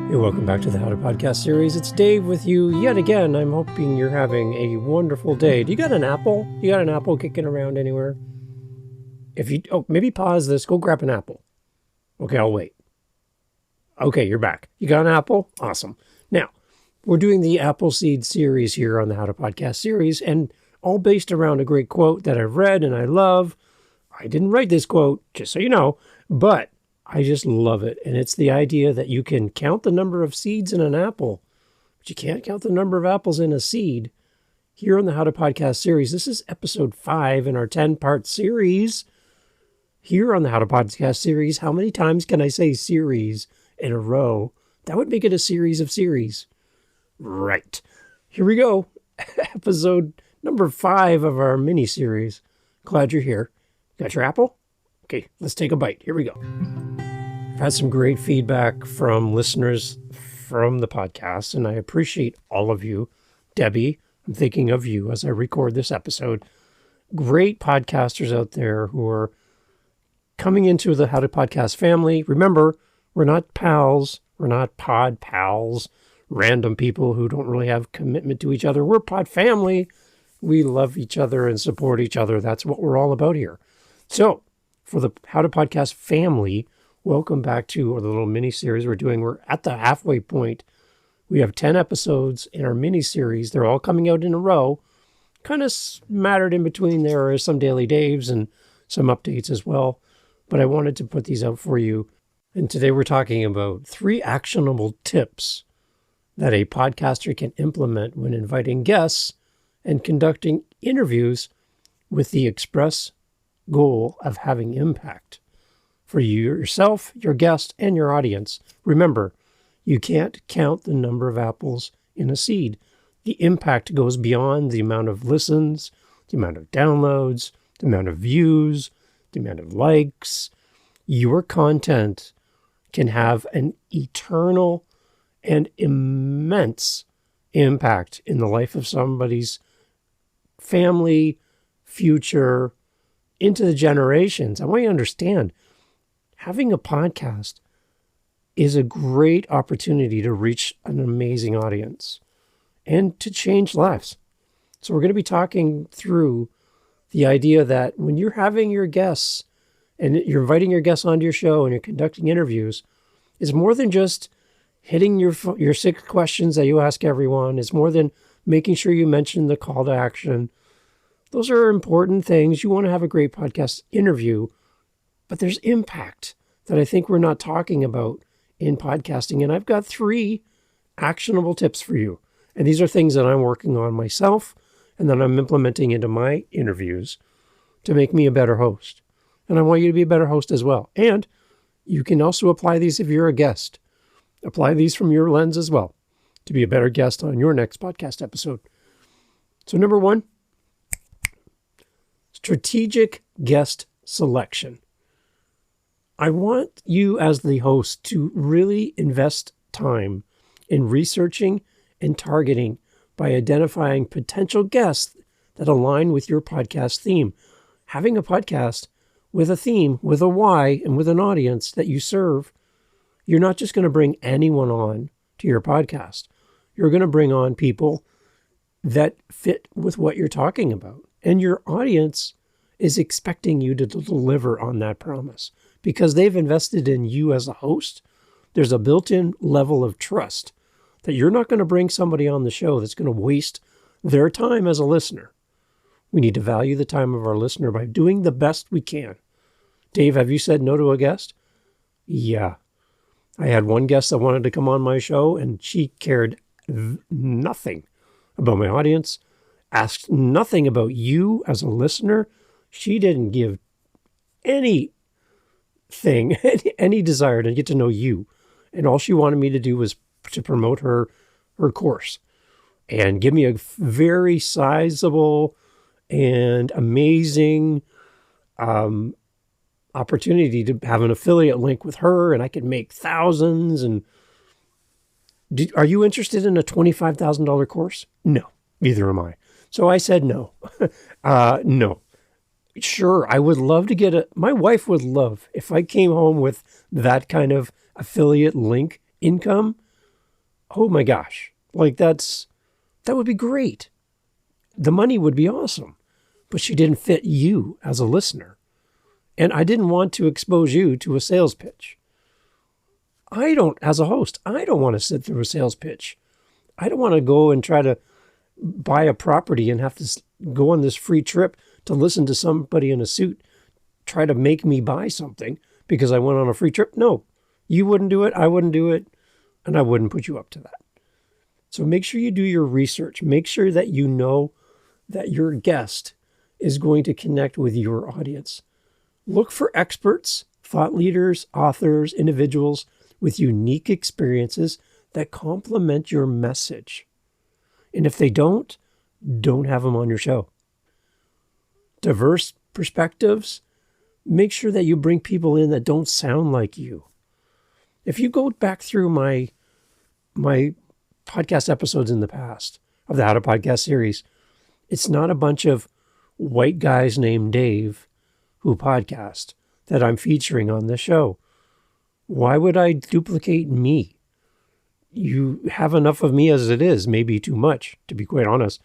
Hey, welcome back to the How to Podcast series. It's Dave with you yet again. I'm hoping you're having a wonderful day. Do you got an apple? You got an apple kicking around anywhere? Maybe pause this. Go grab an apple. Okay, I'll wait. Okay, you're back. You got an apple? Awesome. Now, we're doing the Appleseed series here on the How to Podcast series, and all based around a great quote that I've read and I love. I didn't write this quote, just so you know, but I just love it. And it's the idea that you can count the number of seeds in an apple, but you can't count the number of apples in a seed. Here on the How to Podcast series, this is episode 5 in our 10-part series. Here on the How to Podcast series, how many times can I say series in a row? That would make it a series of series. Right. Here we go. Episode number 5 of our mini-series. Glad you're here. Got your apple? Okay, let's take a bite. Here we go. I've had some great feedback from listeners from the podcast, and I appreciate all of you. Debbie, I'm thinking of you as I record this episode. Great podcasters out there who are coming into the How to Podcast family. Remember, we're not pals. We're not pod pals, random people who don't really have commitment to each other. We're pod family. We love each other and support each other. That's what we're all about here. So, for the How to Podcast family, welcome back to the little mini-series we're doing. We're at the halfway point. We have 10 episodes in our mini-series. They're all coming out in a row. Kind of mattered in between. There are some Daily Daves and some updates as well. But I wanted to put these out for you. And today we're talking about 3 actionable tips that a podcaster can implement when inviting guests and conducting interviews with the express goal of having impact for you, yourself, your guest, and your audience. Remember, you can't count the number of apples in a seed. The impact goes beyond the amount of listens, the amount of downloads, the amount of views, the amount of likes. Your content can have an eternal and immense impact in the life of somebody's family, future, into the generations. I want you to understand, having a podcast is a great opportunity to reach an amazing audience and to change lives. So we're going to be talking through the idea that when you're having your guests and you're inviting your guests onto your show and you're conducting interviews, it's more than just hitting your 6 questions that you ask everyone. It's more than making sure you mention the call to action. Those are important things. You want to have a great podcast interview, but there's impact that I think we're not talking about in podcasting. And I've got 3 actionable tips for you. And these are things that I'm working on myself and that I'm implementing into my interviews to make me a better host. And I want you to be a better host as well. And you can also apply these if you're a guest. Apply these from your lens as well to be a better guest on your next podcast episode. So number 1, strategic guest selection. I want you as the host to really invest time in researching and targeting by identifying potential guests that align with your podcast theme. Having a podcast with a theme, with a why, and with an audience that you serve, you're not just going to bring anyone on to your podcast. You're going to bring on people that fit with what you're talking about. And your audience is expecting you to deliver on that promise because they've invested in you as a host. There's a built-in level of trust that you're not going to bring somebody on the show that's going to waste their time as a listener. We need to value the time of our listener by doing the best we can. Dave, have you said no to a guest? Yeah. I had one guest that wanted to come on my show and she cared nothing about my audience, asked nothing about you as a listener. She didn't give anything, any desire to get to know you. And all she wanted me to do was to promote her course and give me a very sizable and amazing opportunity to have an affiliate link with her, and I could make thousands. And are you interested in a $25,000 course? No, neither am I. So I said no. No. Sure, I would love to get my wife would love if I came home with that kind of affiliate link income. oh my gosh, like that would be great. The money would be awesome, but she didn't fit you as a listener. And I didn't want to expose you to a sales pitch. As a host, I don't want to sit through a sales pitch. I don't want to go and try to buy a property and have to go on this free trip to listen to somebody in a suit try to make me buy something because I went on a free trip. No, you wouldn't do it. I wouldn't do it. And I wouldn't put you up to that. So make sure you do your research. Make sure that you know that your guest is going to connect with your audience. Look for experts, thought leaders, authors, individuals with unique experiences that complement your message. And if they don't have them on your show. Diverse perspectives, make sure that you bring people in that don't sound like you. If you go back through my podcast episodes in the past of the How to Podcast series, it's not a bunch of white guys named Dave who podcast that I'm featuring on this show. Why would I duplicate me? You have enough of me as it is, maybe too much, to be quite honest.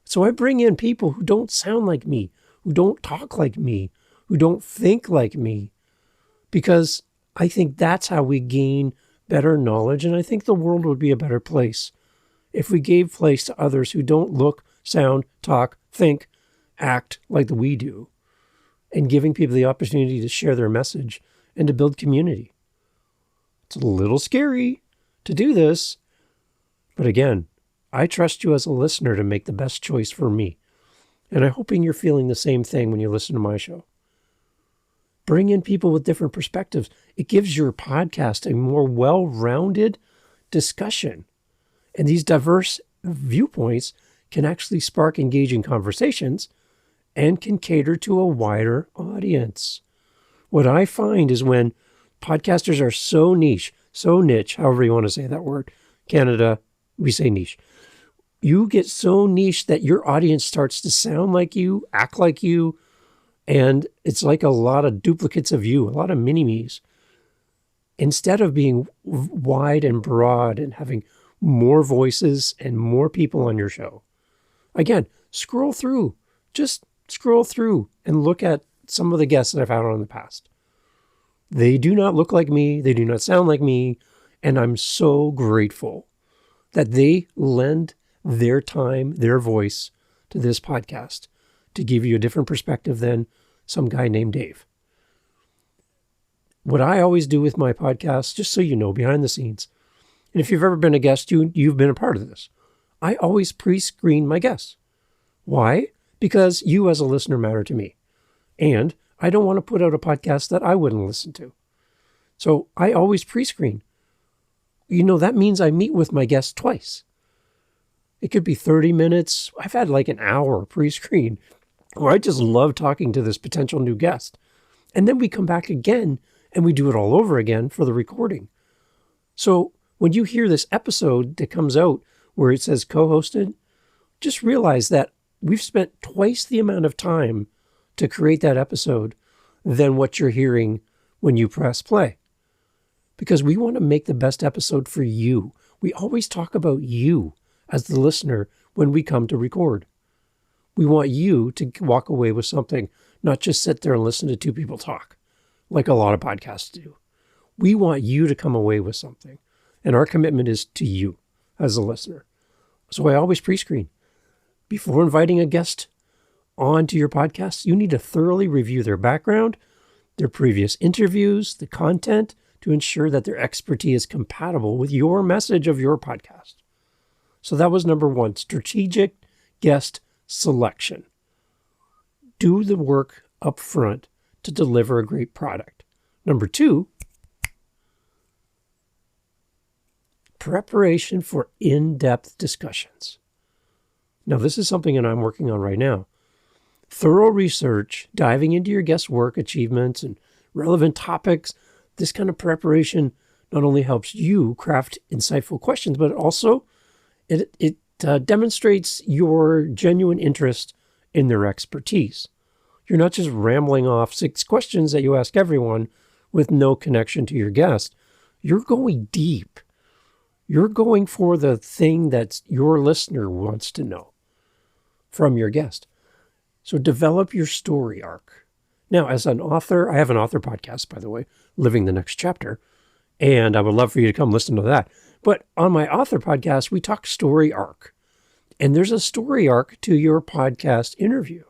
So I bring in people who don't sound like me, who don't talk like me, who don't think like me, because I think that's how we gain better knowledge, and I think the world would be a better place if we gave place to others who don't look, sound, talk, think, act like we do, and giving people the opportunity to share their message and to build community. It's a little scary to do this, but again, I trust you as a listener to make the best choice for me, and I'm hoping you're feeling the same thing when you listen to my show. Bring in people with different perspectives. It gives your podcast a more well-rounded discussion. And these diverse viewpoints can actually spark engaging conversations and can cater to a wider audience. What I find is when podcasters are so niche, however you want to say that word, Canada, we say niche. You get so niche that your audience starts to sound like you, act like you, and it's like a lot of duplicates of you, a lot of mini-me's. Instead of being wide and broad and having more voices and more people on your show. Again, scroll through. Just scroll through and look at some of the guests that I've had on in the past. They do not look like me. They do not sound like me. And I'm so grateful that they lend their time, their voice to this podcast to give you a different perspective than some guy named Dave. What I always do with my podcast, just so you know, behind the scenes, and if you've ever been a guest, you've been a part of this, I always pre-screen my guests. Why? Because you as a listener matter to me. And I don't want to put out a podcast that I wouldn't listen to. So I always pre-screen. That means I meet with my guests twice. It could be 30 minutes. I've had like an hour pre-screen where I just love talking to this potential new guest. And then we come back again and we do it all over again for the recording. So when you hear this episode that comes out where it says co-hosted, just realize that we've spent twice the amount of time to create that episode than what you're hearing when you press play. Because we want to make the best episode for you. We always talk about you as the listener when we come to record. We want you to walk away with something, not just sit there and listen to two people talk, like a lot of podcasts do. We want you to come away with something. And our commitment is to you as a listener. So I always pre-screen. Before inviting a guest onto your podcast, you need to thoroughly review their background, their previous interviews, the content, to ensure that their expertise is compatible with your message of your podcast. So that was number one, strategic guest selection. Do the work up front to deliver a great product. Number two, preparation for in-depth discussions. Now, this is something that I'm working on right now. Thorough research, diving into your guest's work, achievements, and relevant topics. This kind of preparation not only helps you craft insightful questions, but also it demonstrates your genuine interest in their expertise. You're not just rambling off 6 questions that you ask everyone with no connection to your guest. You're going deep. You're going for the thing that your listener wants to know from your guest. So develop your story arc. Now, as an author, I have an author podcast, by the way, Living the Next Chapter, and I would love for you to come listen to that. But on my author podcast, we talk story arc. And there's a story arc to your podcast interview.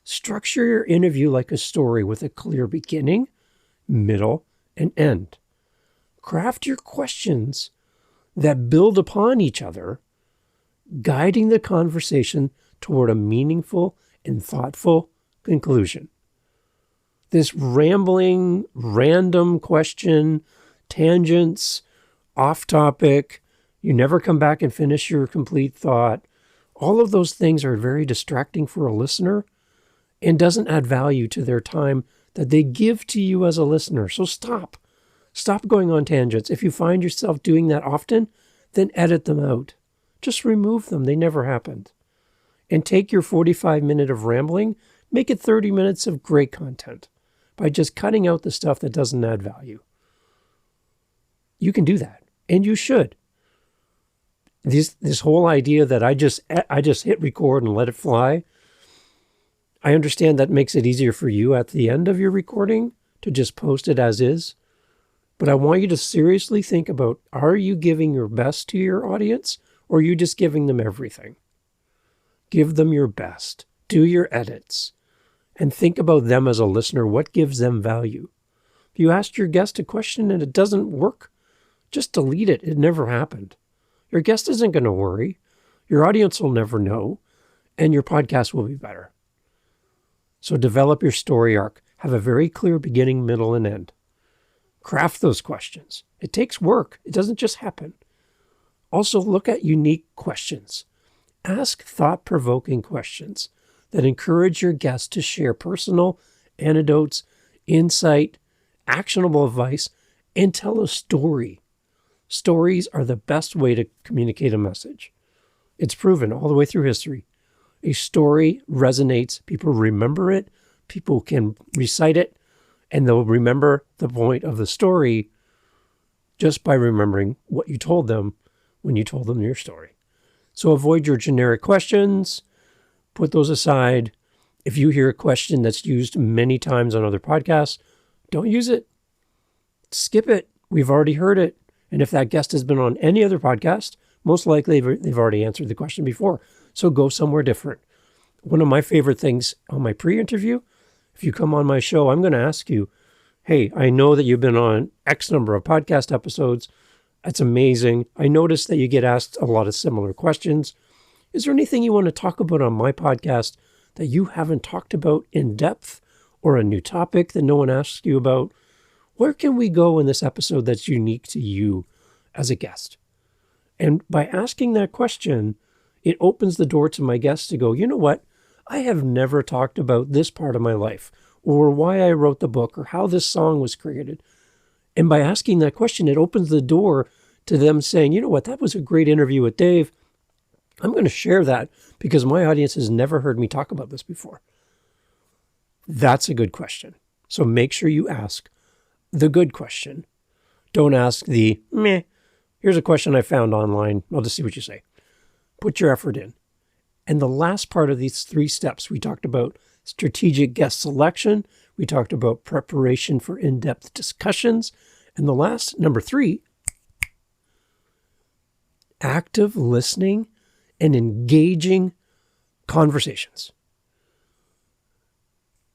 Structure your interview like a story with a clear beginning, middle, and end. Craft your questions that build upon each other, guiding the conversation toward a meaningful and thoughtful conclusion. This rambling, random question, tangents, off topic, you never come back and finish your complete thought. All of those things are very distracting for a listener and doesn't add value to their time that they give to you as a listener. So stop. Stop going on tangents. If you find yourself doing that often, then edit them out. Just remove them. They never happened. And take your 45 minutes of rambling, make it 30 minutes of great content by just cutting out the stuff that doesn't add value. You can do that, and you should. This whole idea that I just hit record and let it fly, I understand that makes it easier for you at the end of your recording to just post it as is. But I want you to seriously think about, are you giving your best to your audience, or are you just giving them everything? Give them your best. Do your edits. And think about them as a listener. What gives them value? If you asked your guest a question and it doesn't work, just delete it. It never happened. Your guest isn't going to worry. Your audience will never know. And your podcast will be better. So develop your story arc. Have a very clear beginning, middle, and end. Craft those questions. It takes work. It doesn't just happen. Also, look at unique questions. Ask thought-provoking questions that encourage your guest to share personal anecdotes, insight, actionable advice, and tell a story. Stories are the best way to communicate a message. It's proven all the way through history. A story resonates. People remember it. People can recite it. And they'll remember the point of the story just by remembering what you told them when you told them your story. So avoid your generic questions. Put those aside. If you hear a question that's used many times on other podcasts, don't use it. Skip it. We've already heard it. And if that guest has been on any other podcast, most likely they've already answered the question before. So go somewhere different. One of my favorite things on my pre-interview, if you come on my show, I'm going to ask you, hey, I know that you've been on X number of podcast episodes. That's amazing. I noticed that you get asked a lot of similar questions. Is there anything you want to talk about on my podcast that you haven't talked about in depth, or a new topic that no one asks you about? Where can we go in this episode that's unique to you as a guest? And by asking that question, it opens the door to my guests to go, you know what? I have never talked about this part of my life, or why I wrote the book, or how this song was created. And by asking that question, it opens the door to them saying, you know what? That was a great interview with Dave. I'm going to share that because my audience has never heard me talk about this before. That's a good question. So make sure you ask the good question. Don't ask the meh. Here's a question I found online. I'll just see what you say. Put your effort in. And the last part of these 3 steps, we talked about strategic guest selection. We talked about preparation for in-depth discussions. And the last, number 3, active listening and engaging conversations.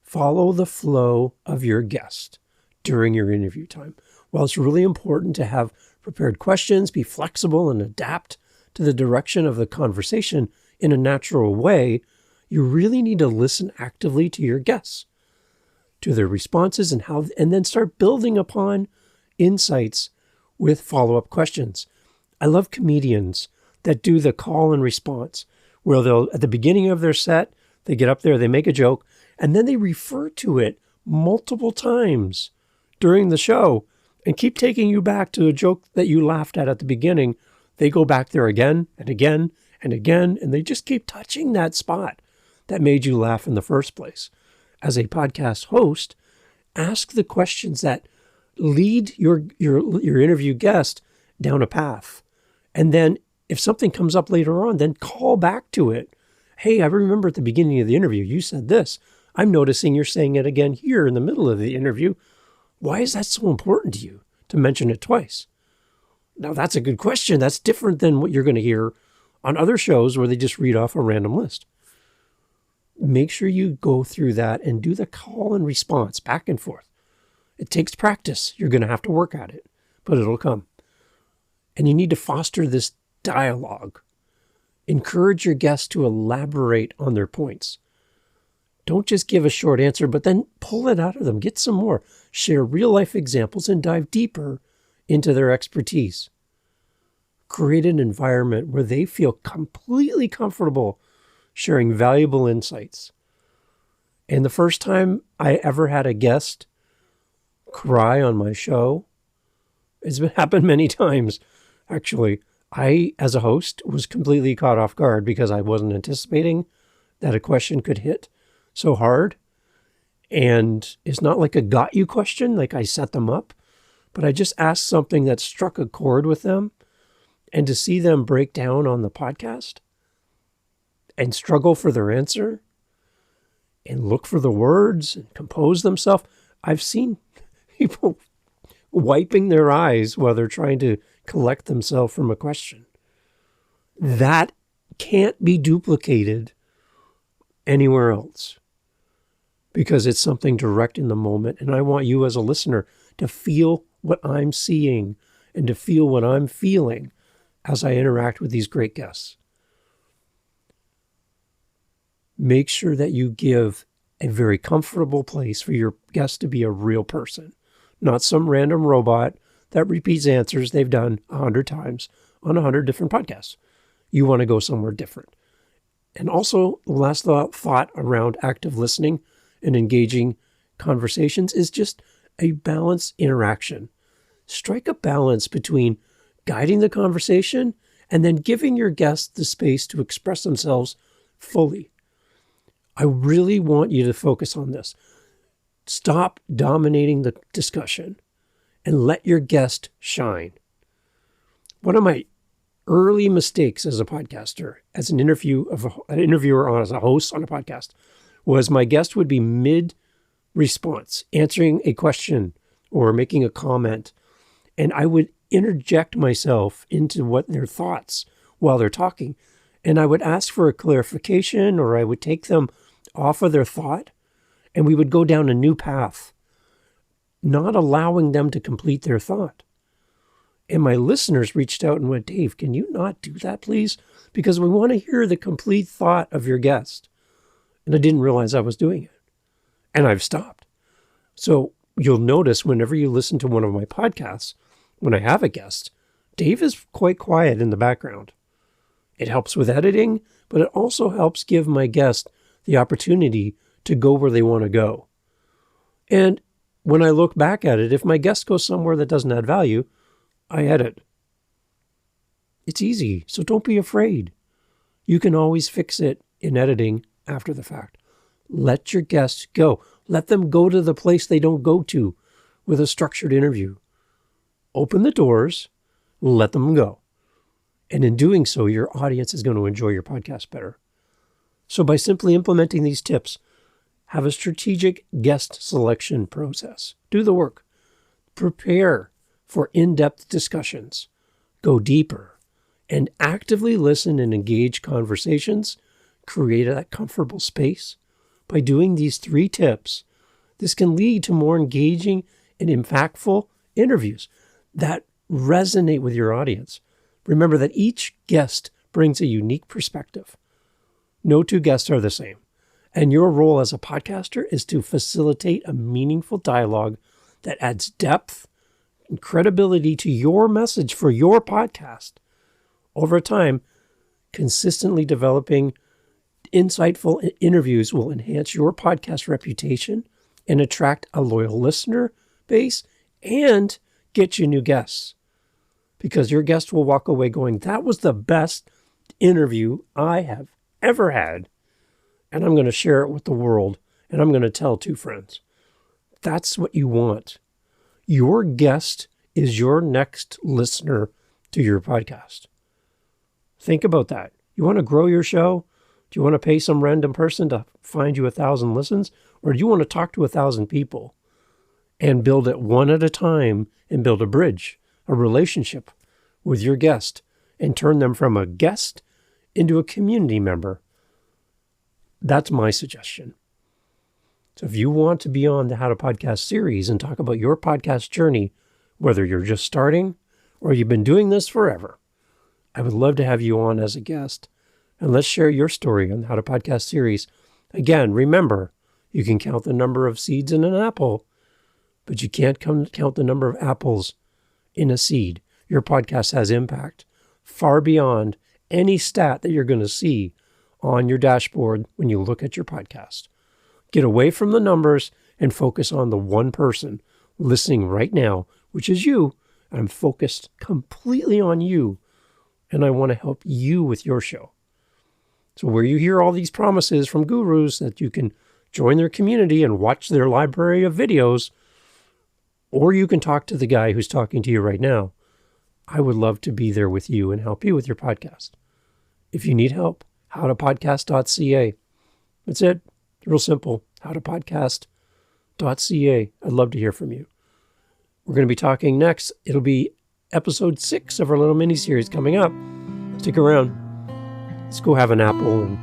Follow the flow of your guest during your interview time. While it's really important to have prepared questions, be flexible, and adapt to the direction of the conversation in a natural way, you really need to listen actively to your guests, to their responses, and then start building upon insights with follow-up questions. I love comedians that do the call and response, where they'll, at the beginning of their set, they get up there, they make a joke, and then they refer to it multiple times during the show and keep taking you back to a joke that you laughed at the beginning. They go back there again and again and again, and they just keep touching that spot that made you laugh in the first place. As a podcast host, ask the questions that lead your interview guest down a path. And then if something comes up later on, then call back to it. Hey, I remember at the beginning of the interview, you said this. I'm noticing you're saying it again here in the middle of the interview. Why is that so important to you to mention it twice? Now, that's a good question. That's different than what you're going to hear on other shows where they just read off a random list. Make sure you go through that and do the call and response back and forth. It takes practice. You're going to have to work at it, but it'll come. And you need to foster this dialogue. Encourage your guests to elaborate on their points. Don't just give a short answer, but then pull it out of them. Get some more. Share real-life examples and dive deeper into their expertise. Create an environment where they feel completely comfortable sharing valuable insights. And the first time I ever had a guest cry on my show, it's happened many times, actually. I, as a host, was completely caught off guard because I wasn't anticipating that a question could hit so hard. And it's not like a got you question, like I set them up, but I just asked something that struck a chord with them. And to see them break down on the podcast and struggle for their answer and look for the words and compose themselves. I've seen people wiping their eyes while they're trying to collect themselves from a question. That can't be duplicated anywhere else because it's something direct in the moment. And I want you as a listener to feel what I'm seeing and to feel what I'm feeling as I interact with these great guests. Make sure that you give a very comfortable place for your guest to be a real person, not some random robot that repeats answers they've done 100 times on 100 different podcasts. You want to go somewhere different. And also, the last thought around active listening and engaging conversations is just a balanced interaction. Strike a balance between guiding the conversation and then giving your guests the space to express themselves fully. I really want you to focus on this. Stop dominating the discussion and let your guest shine. One of my early mistakes as a podcaster, as an interviewer or as a host on a podcast, was my guest would be mid-response, answering a question or making a comment, and I would interject myself into what their thoughts while they're talking. And I would ask for a clarification, or I would take them off of their thought, and we would go down a new path, not allowing them to complete their thought. And my listeners reached out and went, Dave, can you not do that, please? Because we want to hear the complete thought of your guest. And I didn't realize I was doing it. And I've stopped. So you'll notice whenever you listen to one of my podcasts, when I have a guest, Dave is quite quiet in the background. It helps with editing, but it also helps give my guest the opportunity to go where they want to go. And when I look back at it, if my guest goes somewhere that doesn't add value, I edit. It's easy, so don't be afraid. You can always fix it in editing after the fact. Let your guests go. Let them go to the place they don't go to with a structured interview. Open the doors, let them go. And in doing so, your audience is going to enjoy your podcast better. So by simply implementing these tips, have a strategic guest selection process. Do the work. Prepare for in-depth discussions. Go deeper. And actively listen and engage conversations. Create that comfortable space. By doing these 3 tips, this can lead to more engaging and impactful interviews that resonate with your audience. Remember that each guest brings a unique perspective. No 2 guests are the same. And your role as a podcaster is to facilitate a meaningful dialogue that adds depth and credibility to your message for your podcast. Over time, consistently developing insightful interviews will enhance your podcast reputation and attract a loyal listener base and get you new guests. Because your guest will walk away going, that was the best interview I have ever had. And I'm going to share it with the world. And I'm going to tell 2 friends. That's what you want. Your guest is your next listener to your podcast. Think about that. You want to grow your show? Do you want to pay some random person to find you 1,000 listens? Or do you want to talk to 1,000 people and build it one at a time and build a bridge, a relationship with your guest and turn them from a guest into a community member? That's my suggestion. So if you want to be on the How to Podcast series and talk about your podcast journey, whether you're just starting or you've been doing this forever, I would love to have you on as a guest. And let's share your story on the How to Podcast series. Again, remember, you can count the number of seeds in an apple, but you can't count the number of apples in a seed. Your podcast has impact far beyond any stat that you're going to see on your dashboard when you look at your podcast. Get away from the numbers and focus on the one person listening right now, which is you. I'm focused completely on you, and I want to help you with your show. So where you hear all these promises from gurus that you can join their community and watch their library of videos, or you can talk to the guy who's talking to you right now, I would love to be there with you and help you with your podcast. If you need help, howtopodcast.ca. That's it. Real simple. howtopodcast.ca. I'd love to hear from you. We're going to be talking next. It'll be episode 6 of our little mini-series coming up. Stick around. Let's go have an apple and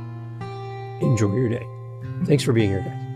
enjoy your day. Thanks for being here, guys.